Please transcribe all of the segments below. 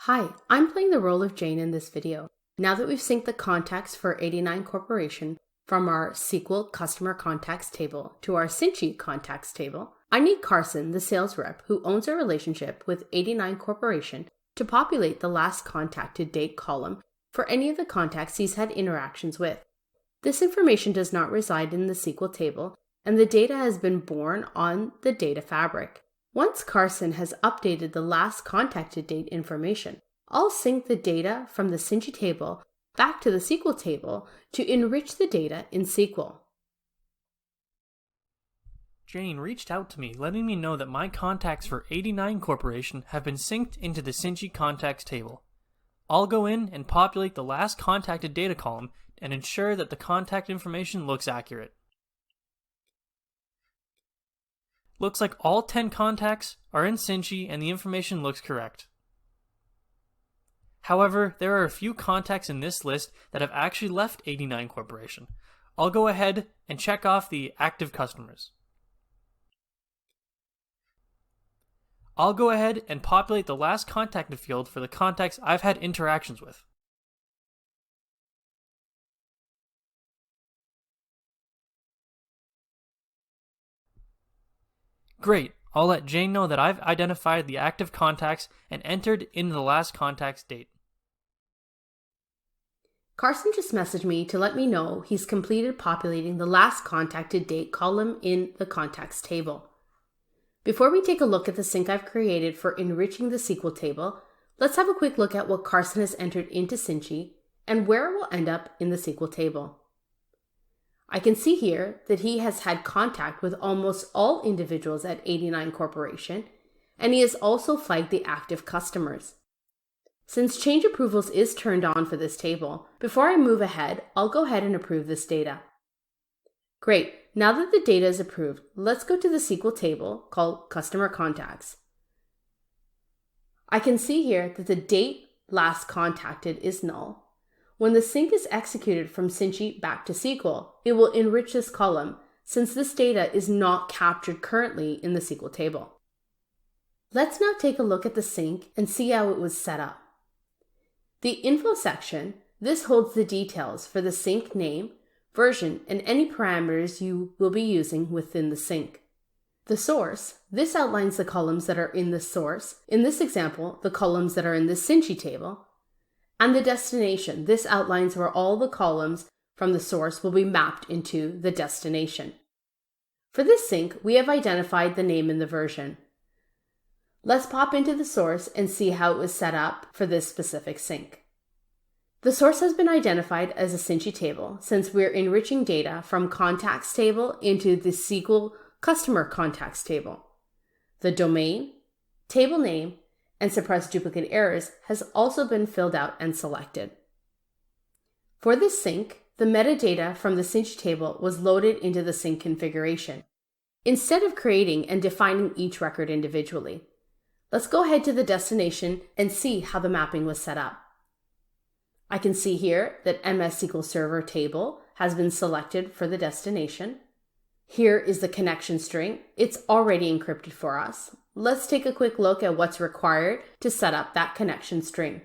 Hi, I'm playing the role of Jane in this video. Now that we've synced the contacts for 89 Corporation from our SQL Customer Contacts table to our Cinchy Contacts table, I need Carson, the sales rep who owns a relationship with 89 Corporation, to populate the last contacted date column for any of the contacts he's had interactions with. This information does not reside in the SQL table, and the data has been born on the data fabric. Once Carson has updated the last contacted date information, I'll sync the data from the Cinchy table back to the SQL table to enrich the data in SQL. Jane reached out to me, letting me know that my contacts for 89 Corporation have been synced into the Cinchy Contacts table. I'll go in and populate the last contacted data column and ensure that the contact information looks accurate. Looks like all 10 contacts are in Cinchy and the information looks correct. However, there are a few contacts in this list that have actually left 89 Corporation. I'll go ahead and check off the active customers. I'll go ahead and populate the last contacted field for the contacts I've had interactions with. Great, I'll let Jane know that I've identified the active contacts and entered in the last contact's date. Carson just messaged me to let me know he's completed populating the last contacted date column in the contacts table. Before we take a look at the sync I've created for enriching the SQL table, let's have a quick look at what Carson has entered into Cinchy and where it will end up in the SQL table. I can see here that he has had contact with almost all individuals at 89 Corporation, and he has also flagged the active customers. Since change approvals is turned on for this table, before I move ahead, I'll go ahead and approve this data. Great, now that the data is approved, let's go to the SQL table called Customer Contacts. I can see here that the date last contacted is null. When the sync is executed from Cinchy back to SQL, it will enrich this column since this data is not captured currently in the SQL table. Let's now take a look at the sync and see how it was set up. The info section, this holds the details for the sync name, version, and any parameters you will be using within the sync. The source, this outlines the columns that are in the source, in this example, the columns that are in the Cinchy table. And the destination, this outlines where all the columns from the source will be mapped into the destination. For this sync, we have identified the name and the version. Let's pop into the source and see how it was set up for this specific sync. The source has been identified as a Cinchy table since we're enriching data from contacts table into the SQL customer contacts table. The domain, table name, and suppress duplicate errors has also been filled out and selected. For this sync, the metadata from the Cinchy table was loaded into the sync configuration, instead of creating and defining each record individually. Let's go ahead to the destination and see how the mapping was set up. I can see here that MS SQL Server table has been selected for the destination. Here is the connection string. It's already encrypted for us. Let's take a quick look at what's required to set up that connection string.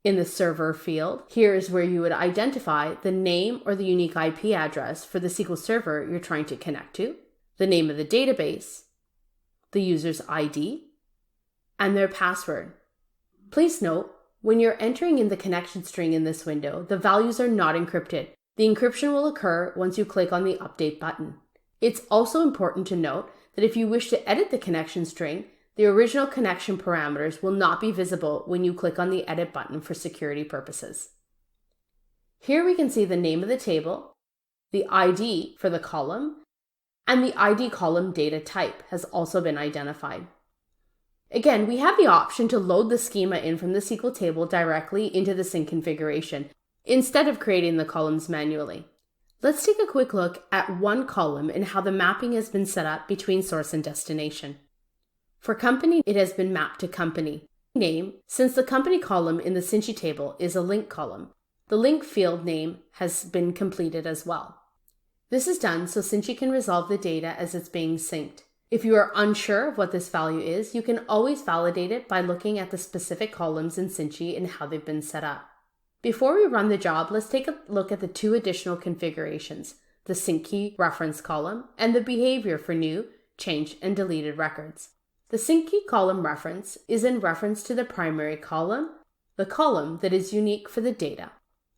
In the server field, here is where you would identify the name or the unique IP address for the SQL Server you're trying to connect to, the name of the database, the user's ID, and their password. Please note, when you're entering in the connection string in this window, the values are not encrypted. The encryption will occur once you click on the Update button. It's also important to note that if you wish to edit the connection string, the original connection parameters will not be visible when you click on the Edit button for security purposes. Here we can see the name of the table, the ID for the column, and the ID column data type has also been identified. Again, we have the option to load the schema in from the SQL table directly into the sync configuration, instead of creating the columns manually. Let's take a quick look at one column and how the mapping has been set up between source and destination. For company, it has been mapped to company name, since the company column in the Cinchy table is a link column. The link field name has been completed as well. This is done so Cinchy can resolve the data as it's being synced. If you are unsure of what this value is, you can always validate it by looking at the specific columns in Cinchy and how they've been set up. Before we run the job, let's take a look at the two additional configurations, the sync key reference column and the behavior for new, changed, and deleted records. The sync key column reference is in reference to the primary column, the column that is unique for the data.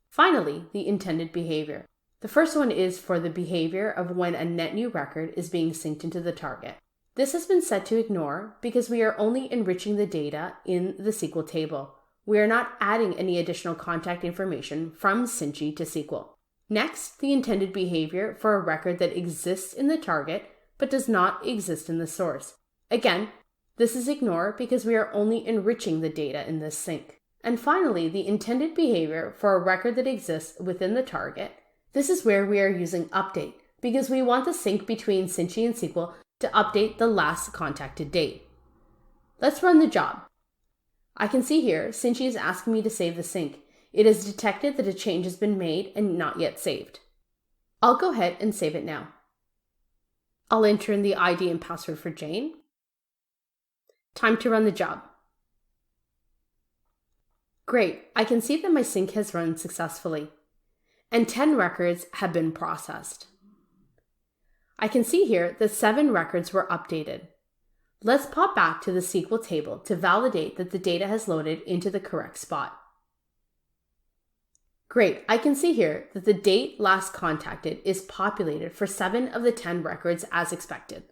Finally, the intended behavior. The first one is for the behavior of when a net new record is being synced into the target. This has been set to ignore because we are only enriching the data in the SQL table. We are not adding any additional contact information from Cinchy to SQL. Next, the intended behavior for a record that exists in the target but does not exist in the source. Again, this is ignore because we are only enriching the data in this sync. And finally, the intended behavior for a record that exists within the target. This is where we are using update because we want the sync between Cinchy and SQL to update the last contacted date. Let's run the job. I can see here Cinchy is asking me to save the sync. It has detected that a change has been made and not yet saved. I'll go ahead and save it now. I'll enter in the ID and password for Jane. Time to run the job. Great, I can see that my sync has run successfully, and 10 records have been processed. I can see here that 7 records were updated. Let's pop back to the SQL table to validate that the data has loaded into the correct spot. Great, I can see here that the date last contacted is populated for 7 of the 10 records as expected.